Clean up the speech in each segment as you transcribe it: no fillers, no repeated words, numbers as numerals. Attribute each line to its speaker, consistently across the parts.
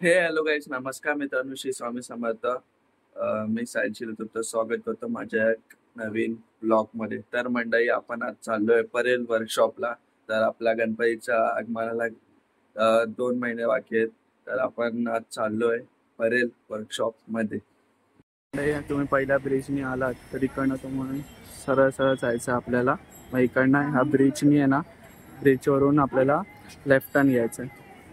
Speaker 1: हे hello guys, नमस्कार. मी तनुश्री स्वामी समर्थ. मी science तुमचं स्वागत करतो माझ्या एक नवीन ब्लॉगमध्ये. तर मंडळी, आपण आज चाललोय परेल वर्कशॉपला. तर आपल्या गणपतीच्या आगमनाला 2 महिने बाकी आहेत. तर आपण आज चाललोय परेल वर्कशॉपमध्ये. तुम्ही पहिल्या ब्रिजनी आलात तर इकडनं तुम्हाला सरळ सरळ जायचं आपल्याला. मग इकडनं ह्या ब्रिजनी आहे ना, ब्रिजवरून आपल्याला लेफ्ट टर्न घ्यायचं.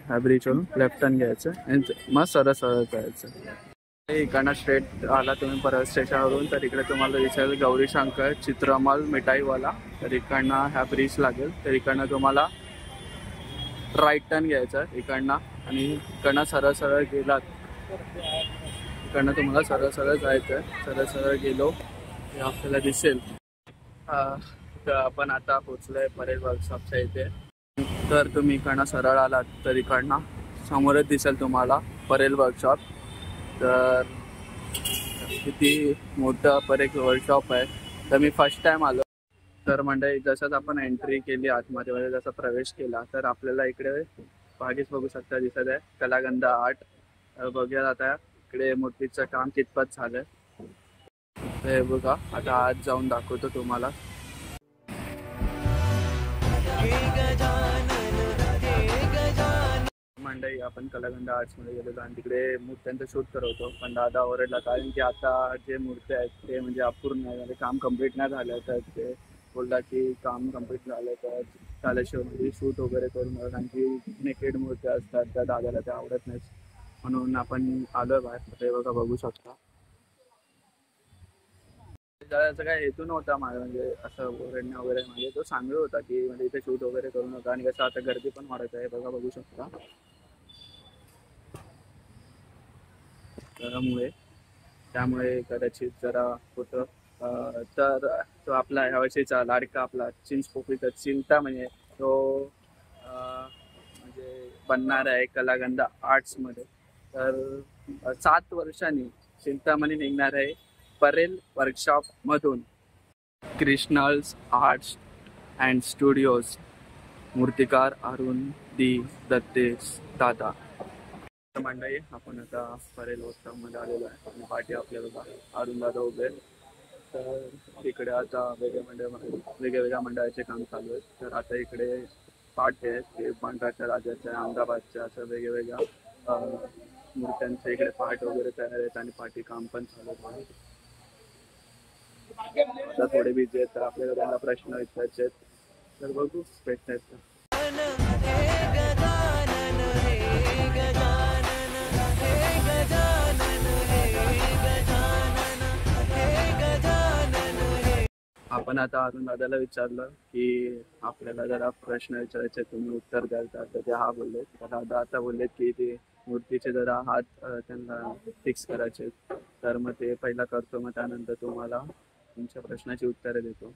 Speaker 1: ह्या ब्रिजवरून लेफ्ट टर्न घ्यायचं आणि मग सरळ सरळ जायचं. इकडनं स्ट्रेट आला तुम्ही परत स्टेशनवरून तर इकडे तुम्हाला दिसेल गौरी शंकर चित्रमल मिठाईवाला. तर इकडनं ह्या ब्रिज लागेल. तर इकडनं तुम्हाला राईट टर्न घ्यायचं इकडनं आणि इकडनं सरळ सरळ गेलात. इकडनं तुम्हाला सरळ सरळ जायचं. सरळ सरळ गेलो हे आपल्याला दिसेल. तर आपण आता पोचलोय परेल वर्कशॉपच्या इथे. तर तुम्ही इकडनं सरळ आलात तर इकडनं समोरच दिसेल तुम्हाला परेल वर्कशॉप. तर किती मोठं परेल वर्कशॉप आहे. तर मी फर्स्ट टाइम आलो. तर मंडळी, जसंच आपण एंट्री केली आतमध्ये जसा प्रवेश केला तर आपल्याला इकडे मागेच बघू शकता दिसत आहे कलागंध आर्ट. बघूया आता इकडे मूर्तीचं काम कितपत झालंय. तर हे बघा, आता आत जाऊन दाखवतो तुम्हाला. मंडळी, आपण कलागंध आर्ट्समध्ये गेलेलो आणि तिकडे मूर्त्यांचं शूट करवतो. पण दादा ओरडला कारण की आता जे मूर्त्या आहेत ते म्हणजे अपूर्ण आहे, म्हणजे काम कम्प्लीट नाही झालं. तर ते बोलला की काम कम्प्लीट झालं तर झाल्याशिवाय म्हणजे शूट वगैरे करून मला, कारण की नेकेड मूर्त्या असतात त्या दादाला त्या आवडत नाहीत. म्हणून आपण आलोय बाहेर. ते बघा, बघू शकता. त्याचा काय हेतू नव्हता माझा, म्हणजे असं ओरडणं वगैरे. म्हणजे तो सांगत होता की म्हणजे इथे शूट वगैरे करू नका आणि कसं आता गर्दी पण वाढत आहे. बघा, बघू शकता. त्यामुळे कदाचित जरा होतं. तर तो आपला ह्या वर्षीचा लाडका आपला चिंच पोकळीचा चिंता म्हणजे तो म्हणजे बनणार आहे कलागंध आर्ट्समध्ये. तर 7 वर्षांनी चिंतामणी निघणार आहे परेल वर्कशॉपमधून. कृष्णल्स आर्ट्स अँड स्टुडिओज, मूर्तिकार अरुण दी दत्ते दादा. मंडळी, आपण आता परेल वर्कशॉपमध्ये आलेलो आहे आणि पाठी आपल्याला अरुण दादा उभे. तर इकडे आता वेगवेगळ्या मंडळाचे काम चालू आहेत. तर आता इकडे पाठ आहेत ते पांढराच्या राजाच्या, अहमदाबादच्या, असं वेगवेगळ्या मूर्त्यांचे इकडे पाठ वगैरे तयार आहेत आणि पाठी काम पण चालू आहे. आता थोडे बिझी आहेत तर आपल्याला त्यांना प्रश्न विचारायचे आहेत. तर बघू भेटतायत का. आपण आता अरुण दादाला विचारलं की आपल्याला जरा प्रश्न विचारायचे, तुम्ही उत्तर द्याल का. तर ते हा बोलले. तर दादा आता बोललेत की ते मूर्तीचे जरा हात त्यांना फिक्स करायचे. तर मग ते पहिला करतो, मग त्यानंतर तुम्हाला तुमच्या प्रश्नाची उत्तरे देतो.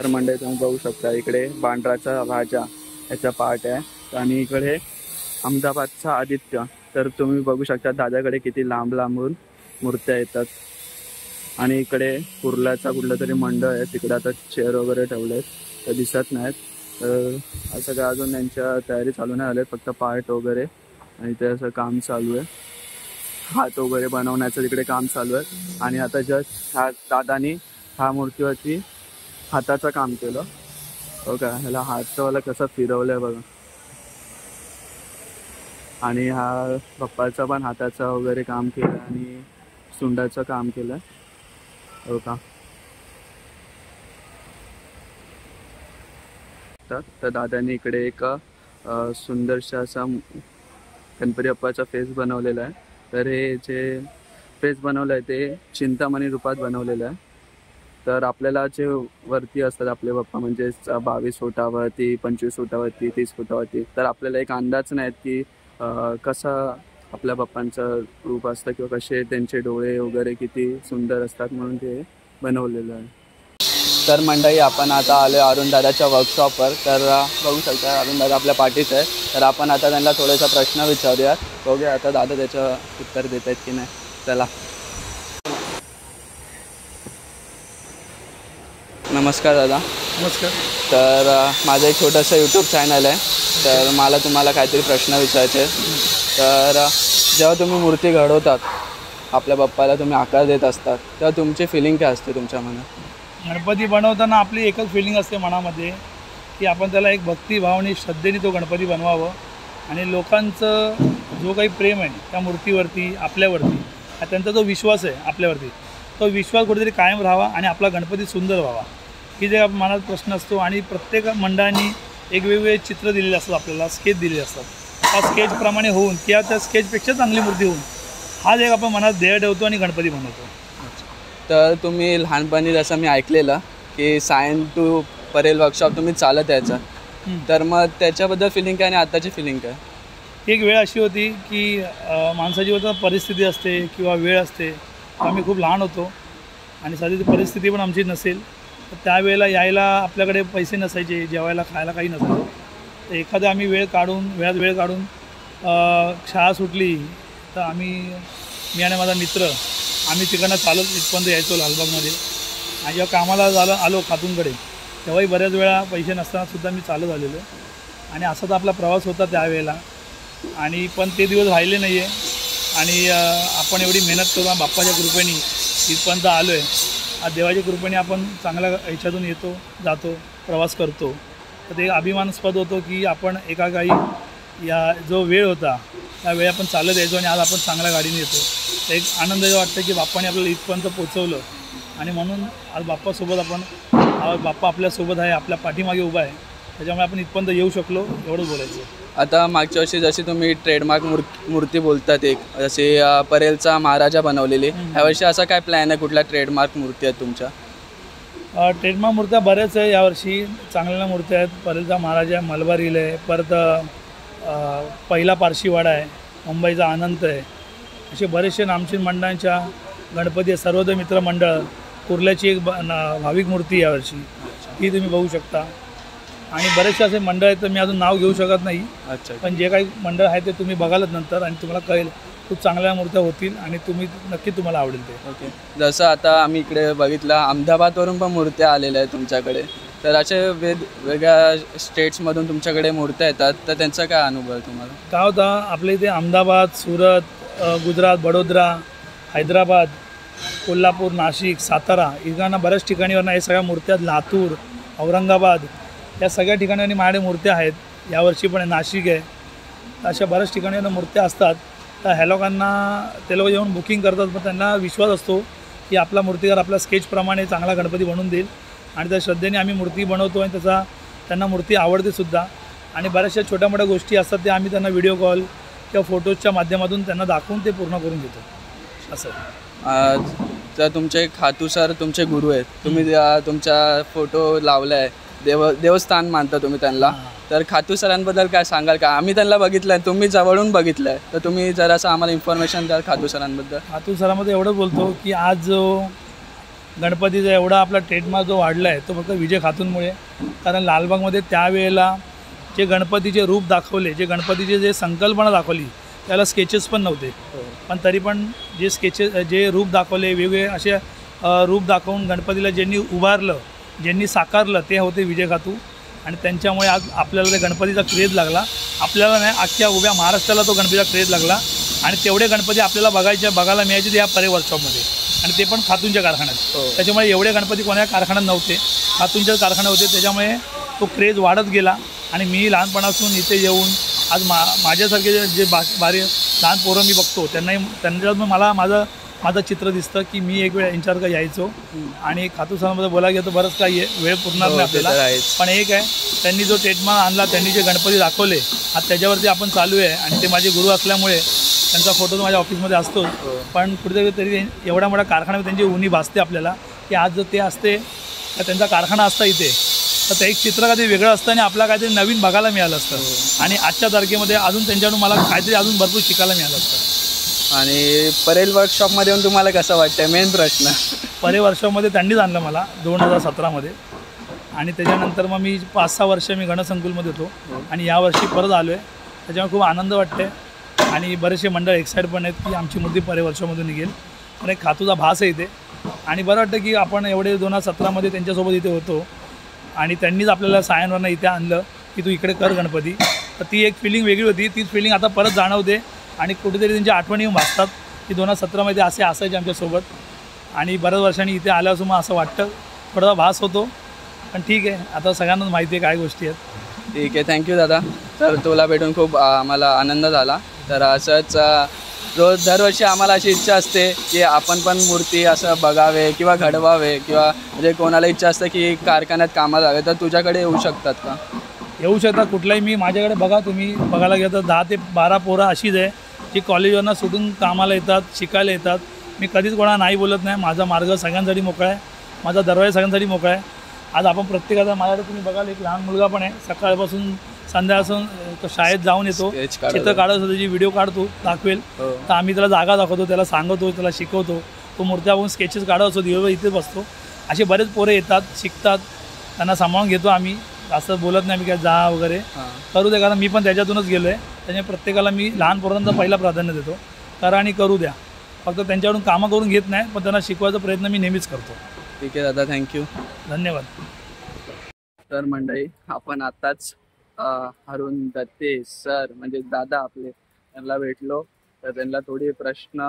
Speaker 1: तर मंडळी, तुम्ही बघू शकता इकडे बांद्राचा राजा याचा पाठ आहे आणि इकडे अहमदाबादचा आदित्य. तर तुम्ही बघू शकता दादाकडे किती लांब लांबून मूर्त्या येतात. आणि इकडे कुर्ल्याचा कुठलं तरी मंडळ आहे, तिकडे आता चेअर वगैरे ठेवले आहेत तर दिसत नाहीत. तर असं काय अजून त्यांच्या तयारी चालू नाही झाली, फक्त पार्ट वगैरे आणि ते असं काम चालू आहे. हात वगैरे बनवण्याचं तिकडे काम चालू आहे. आणि आता जस्ट ह्या दादानी ह्या मूर्तीवरती हाताचं काम केलं. हो का, ह्याला हातवाला कसं फिरवलंय बघा. आणि हा बाप्पाचा पण हाताचं वगैरे काम केलं आणि सुंडाचं काम केलं. हो का. तर दादांनी इकडे एक सुंदरसा असा गणपती बाप्पाचा फेस बनवलेला आहे. तर हे जे फेस बनवलं आहे ते चिंतामणी रूपात बनवलेलं आहे. तर आपल्याला जे वरती असतात आपले बाप्पा म्हणजे 22 फुटावरती, 25 फुटावरती, 30 फुटावरती, तर आपल्याला एक अंदाज नाही की कसं आपल्या बाप्पांचं रूप असतं किंवा कसे त्यांचे डोळे वगैरे किती सुंदर असतात म्हणून ते बनवलेलं आहे. तर मंडळी आपण आता आलो आहे अरुणदादाच्या वर्कशॉपवर. तर बघू शकता अरुणदादा आपल्या पाठीच आहे. तर आपण आता त्यांना थोडासा प्रश्न विचारूया. बघूया आता दादा त्याचं उत्तर देत आहेत की नाही. चला. नमस्कार दादा.
Speaker 2: नमस्कार.
Speaker 1: तर माझं एक छोटंसं यूट्यूब चॅनल आहे. तर मला तुम्हाला काहीतरी प्रश्न विचारायचे आहेत. तर जेव्हा तुम्ही मूर्ती घडवतात आपल्या बाप्पाला तुम्ही आकार देत असतात तेव्हा तुमची फिलिंग काय असते तुमच्या मनात?
Speaker 2: गणपती बनवताना आपली एकच फिलिंग असते मनामध्ये की आपण त्याला एक भक्तिभावने श्रद्धेने तो गणपती बनवावं आणि लोकांचं जो काही प्रेम आहे त्या मूर्तीवरती आपल्यावरती त्यांचा जो विश्वास आहे आपल्यावरती तो विश्वास कुठेतरी कायम राहावा आणि आपला गणपती सुंदर व्हावा ही जे मनात प्रश्न असतो. आणि प्रत्येक मंडळांनी एक वेगवेगळे चित्र दिलेले असतात आपल्याला, स्केच दिलेले असतात. त्या स्केचप्रमाणे होऊन किंवा त्या स्केचपेक्षा चांगली मूर्ती होऊन हा जे आपण मनात ध्येय ठेवतो आणि गणपती बनवतो.
Speaker 1: तर तुम्ही लहानपणी जसं मी ऐकलेलं की सायन टू परेल वर्कशॉप तुम्ही चालत यायचा, तर मग त्याच्याबद्दल फिलिंग काय आणि आताची फिलिंग काय?
Speaker 2: एक वेळ अशी होती की माणसाची होता परिस्थिती असते किंवा वेळ असते. आम्ही खूप लहान होतो आणि साधी परिस्थिती पण आमची नसेल तर त्यावेळेला यायला आपल्याकडे पैसे नसायचे, जेवायला खायला काही नसायचं. तर एखादा आम्ही वेळ काढून शाळा सुटली तर मी आणि माझा मित्र आम्ही तिकडनं चालत इथपर्यंत यायचो लालबागमध्ये. आणि जेव्हा कामाला आलो खातूनकडे तेव्हाही बऱ्याच वेळा पैसे नसतानासुद्धा मी चालत आलेलो. आणि असा तर आपला प्रवास होता त्यावेळेला. आणि पण ते दिवस राहिले नाही आहे. आणि आपण एवढी मेहनत करून बाप्पाच्या कृपेने इथपर्यंत आलो आहे. आज देवाच्या कृपेने आपण चांगल्या ह्याच्यातून येतो जातो प्रवास करतो. तर ते अभिमानास्पद होतो की आपण एका काही या जो वेळ होता त्या वेळ आपण चालत यायचो आणि आज आपण चांगल्या गाडीने येतो. तर एक आनंद वाटतं की बाप्पाने आपल्याला इथपर्यंत पोचवलं. आणि म्हणून आज बाप्पासोबत बाप्पा आपल्यासोबत आहे, आपल्या पाठीमागे उभा आहे. त्याच्यामुळे आपण इथपर्यंत येऊ शकलो एवढंच बोलायचं.
Speaker 1: आता मागच्या वर्षी जशी तुम्ही ट्रेडमार्क मूर्ती बोलतात एक जशी परेलचा महाराजा बनवलेली, यावर्षी असा काय प्लॅन आहे? कुठल्या ट्रेडमार्क मूर्ती आहेत तुमच्या?
Speaker 2: ट्रेडमार्क मूर्त्या बऱ्याच आहे यावर्षी, चांगल्या मूर्त्या आहेत. परेलचा महाराजा आहे, मलबारील आहे, परत पहिला पारशीवाडा आहे, मुंबईचा अनंत आहे. असे बरेचसे नामचीन मंडळांच्या गणपती आहे. सर्वोदय मित्र मंडळ कुर्ल्याची एक भाविक मूर्ती यावर्षी ती तुम्ही बघू शकता. आणि बरेचसे असे मंडळ आहेत तर मी अजून नाव घेऊ शकत नाही.
Speaker 1: अच्छा.
Speaker 2: पण जे काही मंडळ आहे ते तुम्ही बघालच नंतर आणि तुम्हाला कळेल. खूप चांगल्या मूर्त्या होतील आणि नक्की तुम्हाला आवडेल ते.
Speaker 1: ओके. जसं आता आम्ही इकडे बघितलं अहमदाबादवरून पण मूर्त्या आलेल्या आहेत तुमच्याकडे. तर असे वेगवेगळ्या स्टेट्समधून तुमच्याकडे मूर्त्या येतात, तर त्यांचा काय अनुभव आहे तुम्हाला?
Speaker 2: काय होता आपल्या इथे अहमदाबाद, सुरत, गुजरात, बडोदरा, हैदराबाद, कोल्हापूर, नाशिक, सातारा इकडनं बऱ्याच ठिकाणीवरनं हे सगळ्या मूर्त्या, लातूर, औरंगाबाद या सगळ्या ठिकाणी माझ्या मूर्त्या आहेत. यावर्षी पण नाशिक आहे. अशा बऱ्याच ठिकाणी मूर्त्या असतात. तर ह्या लोकांना ते लोक येऊन बुकिंग करतात. पण त्यांना विश्वास असतो की आपला मूर्तिकार आपल्या स्केचप्रमाणे चांगला गणपती बनवून देईल. आणि त्या श्रद्धेने आम्ही मूर्ती बनवतो आणि त्यांना मूर्ती आवडतेसुद्धा. आणि बऱ्याचशा छोट्या मोठ्या गोष्टी असतात त्या आम्ही त्यांना व्हिडिओ कॉल किंवा फोटोजच्या माध्यमातून त्यांना दाखवून ते पूर्ण करून घेतो. असं
Speaker 1: तर तुमचे खातू सर तुमचे गुरु आहेत. तुम्ही तुमचा फोटो लावला आहे, देवस्थान मानता तुम्ही त्यांना. तर खातू सरांबद्दल काय सांगाल का? आम्ही त्यांना बघितलं आहे, तुम्ही जवळून बघितलं आहे, तर तुम्ही जरासं आम्हाला इन्फॉर्मेशन द्याल खातू सरांबद्दल?
Speaker 2: खातू सरांमध्ये एवढं बोलतो की आज जो गणपतीचा एवढा आपला ट्रेडमार्क जो वाढला आहे तो फक्त विजय खातूंमुळे. कारण लालबागमध्ये त्यावेळेला जे गणपतीचे रूप दाखवले, जे गणपतीचे जे संकल्पना दाखवली त्याला स्केचेस पण नव्हते. पण तरी पण जे रूप दाखवले वेगवेगळे असे रूप दाखवून गणपतीला ज्यांनी उभारलं, ज्यांनी साकारलं ते होते विजय खातू. आणि त्यांच्यामुळे आज आपल्याला त्या गणपतीचा क्रेज लागला. आपल्याला नाही, अख्ख्या उभ्या महाराष्ट्राला तो गणपतीचा क्रेज लागला. आणि तेवढे गणपती आपल्याला बघायला मिळायचे ते या परेल वर्कशॉपमध्ये. आणि ते पण खातूंच्या कारखान्यात. त्याच्यामुळे एवढे गणपती कोणत्या कारखान्यात नव्हते, खातूंच्याच कारखाने होते. त्याच्यामुळे तो क्रेज वाढत गेला. आणि मी लहानपणापासून इथे येऊन आज माझ्यासारखे जे लहान पोरं मी बघतो त्यांच्यात मला माझं माझं चित्र दिसतं की मी एक वेळ यांच्यावर का यायचो आणि खातू सणामध्ये बोलायला गेलं तर बरंच काही आहे, वेळ पुरणार नाही
Speaker 1: ते तर
Speaker 2: आपल्याला.
Speaker 1: आहेच.
Speaker 2: पण एक आहे, त्यांनी जो ट्रेडमार्क आणला, त्यांनी जे गणपती दाखवले, आज त्याच्यावरती आपण चालू आहे आणि ते माझे गुरु असल्यामुळे त्यांचा फोटो माझ्या ऑफिसमध्ये असतो. पण कुठेतरी तरी एवढा मोठा कारखान्यामध्ये त्यांची उणी भासते आपल्याला की आज जर ते असते तर त्यांचा कारखाना असता इथे तर ते एक चित्र काहीतरी वेगळं असतं आणि आपला काहीतरी नवीन बघायला मिळालं असतं. आणि आजच्या तारखेमध्ये अजून त्यांच्याकडून मला काहीतरी अजून भरपूर शिकायला मिळालं असतं.
Speaker 1: आणि परेल वर्कशॉपमध्ये येऊन तुम्हाला कसं वाटतं, मेन प्रश्न?
Speaker 2: परे वर्षामध्ये त्यांनीच आणलं मला 2017मध्ये आणि त्याच्यानंतर मग मी 5-6 वर्ष मी गणसंकुलमध्ये होतो आणि यावर्षी परत आलो आहे. त्याच्यामुळे खूप आनंद वाटते आणि बरेचसे मंडळ एक्साइट पण आहेत की आमची मूर्ती परे वर्षामधून निघेल. पण एक खातूचा भास आहे इथे आणि बरं वाटतं की आपण एवढे 2017मध्ये त्यांच्यासोबत इथे होतो आणि त्यांनीच आपल्याला सायनवरनं इथे आणलं की तू इकडे कर गणपती. तर ती एक फिलिंग वेगळी होती, तीच फिलिंग आता परत जाणवते आणि कुठेतरी त्यांच्या आठवणी येऊन भासतात की 2017मध्ये असे असायचे आमच्यासोबत आणि बऱ्याच वर्षांनी इथे आल्यापासून मग असं वाटतं, थोडासा भास होतो. पण ठीक आहे, आता सगळ्यांनाच माहिती आहे काय गोष्टी आहेत.
Speaker 1: ठीक आहे, थँक्यू दादा. तर तुला भेटून खूप आम्हाला आनंद झाला. तर असंच रोज दरवर्षी आम्हाला अशी इच्छा असते की आपण पण मूर्ती असं बघावे किंवा घडवावे किंवा म्हणजे कोणाला इच्छा असते की कारखान्यात कामाला जावे तर तुझ्याकडे येऊ शकतात का?
Speaker 2: येऊ शकता कुठलाही. मी माझ्याकडे बघा, तुम्ही बघायला गेलं तर 10 ते 12 पोरं अशीच आहे जी कॉलेजवरनं सुटून कामाला येतात, शिकायला येतात. मी कधीच कोणाला नाही बोलत नाही. माझा मार्ग सगळ्यांसाठी मोकळा आहे, माझा दरवाजा सगळ्यांसाठी मोकळा आहे. आज आपण प्रत्येकाचा, माझ्याकडे तुम्ही बघाल एक लहान मुलगा पण आहे, सकाळपासून संध्याकाळपासून तो शाळेत जाऊन येतो, चित्र काढत असतो, त्याची व्हिडिओ काढतो, दाखवेल तर आम्ही त्याला जागा दाखवतो, त्याला सांगतो, त्याला शिकवतो. तो मूर्त्या आपण स्केचेस काढत असतो, दिवसभर इथेच बसतो. असे बरेच पोरं येतात, शिकतात, त्यांना सांभाळून घेतो आम्ही. असं बोलत नाही मी काय जा वगैरे करू दे, कारण मी पण त्याच्यातूनच गेलो आहे. त्यामुळे प्रत्येकाला मी लहान पोरांचा पहिला प्राधान्य देतो, करा आणि करू द्या. फक्त त्यांच्याकडून कामं करून घेत नाही, पण त्यांना शिकवायचा प्रयत्न मी नेहमीच करतो.
Speaker 1: ठीक आहे दादा, थँक्यू.
Speaker 2: धन्यवाद.
Speaker 1: तर मंडळी, आपण आताच अरुण दत्ते सर म्हणजे दादा आपले त्यांना भेटलो. तर त्यांना थोडे प्रश्न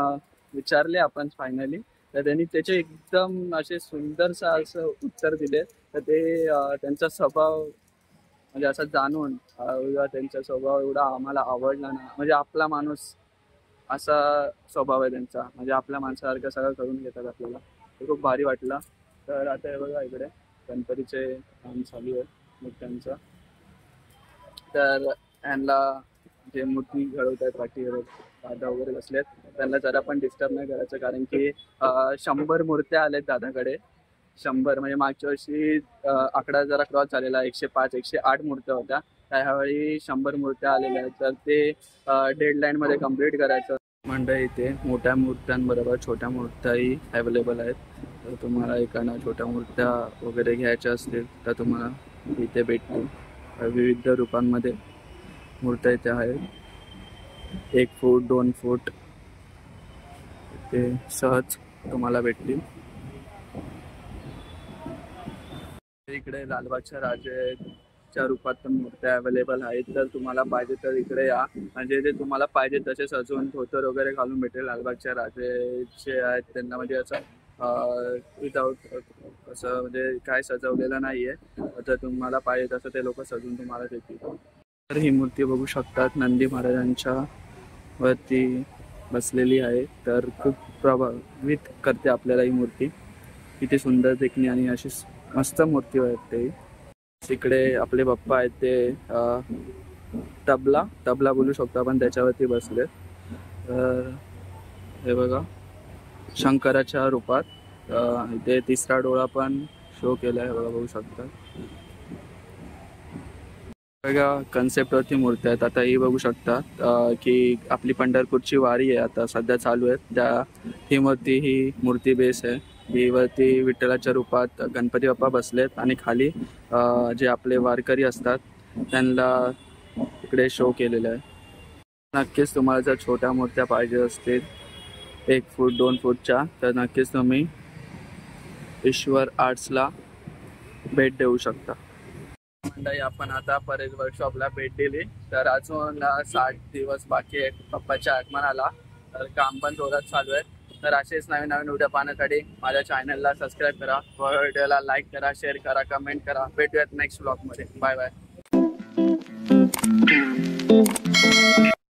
Speaker 1: विचारले आपण फायनली. तर त्यांनी त्याचे एकदम असे सुंदरसं असं उत्तर दिले. तर ते त्यांचा स्वभाव म्हणजे असं जाणून त्यांचा स्वभाव एवढा आम्हाला आवडला ना. म्हणजे आपला माणूस असा स्वभाव आहे त्यांचा, म्हणजे आपल्या माणसासारखं सगळं करून घेतात आपल्याला. ते खूप भारी वाटलं. तर आता हे बघा, इकडे गणपतीचे काम चालू आहे मूर्त्यांचं. तर यांना जे मूर्ती घडवत आहेत पाठीवर दादा वगैरे बसलेत, त्यांना जरा पण डिस्टर्ब नाही करायचं, कारण की 100 मूर्त्या आल्यात दादाकडे. 100 म्हणजे मागच्या वर्षी आकडा जरा क्रॉस झालेला, 105-108 मूर्त्या होत्या. त्यावेळी 100 मूर्त्या आलेल्या आहेत. तर ते डेडलाईनमध्ये कम्प्लीट करायचं. मंडळी, इथे मोठ्या मूर्त्यांबरोबर छोट्या मूर्त्याही अवेलेबल आहेत. तर तुम्हाला एखाद्या छोट्या मूर्त्या वगैरे घ्यायच्या असतील तर तुम्हाला इथे भेटतील. विविध रूपांमध्ये मूर्त्या इथे आहेत. 1 फूट 2 फूट ते सहज तुम्हाला भेटतील. इकडे लालबागच्या राजाच्या रूपात पण मूर्त्या अवेलेबल आहेत. तर तुम्हाला पाहिजे तर इकडे या, म्हणजे ते तुम्हाला पाहिजे तसे सजवून धोतर वगैरे घालून भेटेल. लालबागच्या राजाचे आहेत त्यांना म्हणजे असं विदाऊट असं म्हणजे काय सजवलेलं नाही आहे. तर तुम्हाला पाहिजे तसं ते लोक सजवून तुम्हाला देतील. तर ही मूर्ती बघू शकतात, नंदी महाराजांच्या वरती बसलेली आहे. तर खूप प्रभावित करते आपल्याला ही मूर्ती. किती सुंदर देखणी आणि अशी मस्त मूर्ती वाटते. तिकडे आपले बाप्पा आहेत ते तबला बोलू शकतो आपण, त्याच्यावरती बसले. तर हे बघा, शंकराच्या रूपात इथे तिसरा डोळा पण शो केला आहे बघा, बघू शकता. बघा कन्सेप्टवरती मूर्ती आहेत. आता ही बघू शकता की आपली पंढरपूरची वारी आहे आता सध्या चालू आहे, त्या ही मूर्ती बेस आहे. ही वरती विठ्ठलाच्या रूपात गणपती बाप्पा बसलेत आणि खाली जे आपले वारकरी असतात त्यांना इकडे शो केलेलं आहे. नक्कीच तुम्हाला जर छोट्या मूर्त्या पाहिजे असतील 1 फूट 2 फूटच्या, तर नक्कीच तुम्ही ईश्वर आर्ट्सला भेट देऊ शकता. मंडळी, आपण आता परेल वर्कशॉपला भेट दिली. तर अजून 60 दिवस बाकी आहे बाप्पाच्या आगमनाला. तर काम पण जोरात चालू आहे. तर असेच नवीन नवीन व्हिडिओ पाहण्यासाठी माझ्या चॅनलला सबस्क्राईब करा, व्हिडिओला लाईक करा, शेअर करा, कमेंट करा. भेटूयात नेक्स्ट ब्लॉगमध्ये. Bye bye.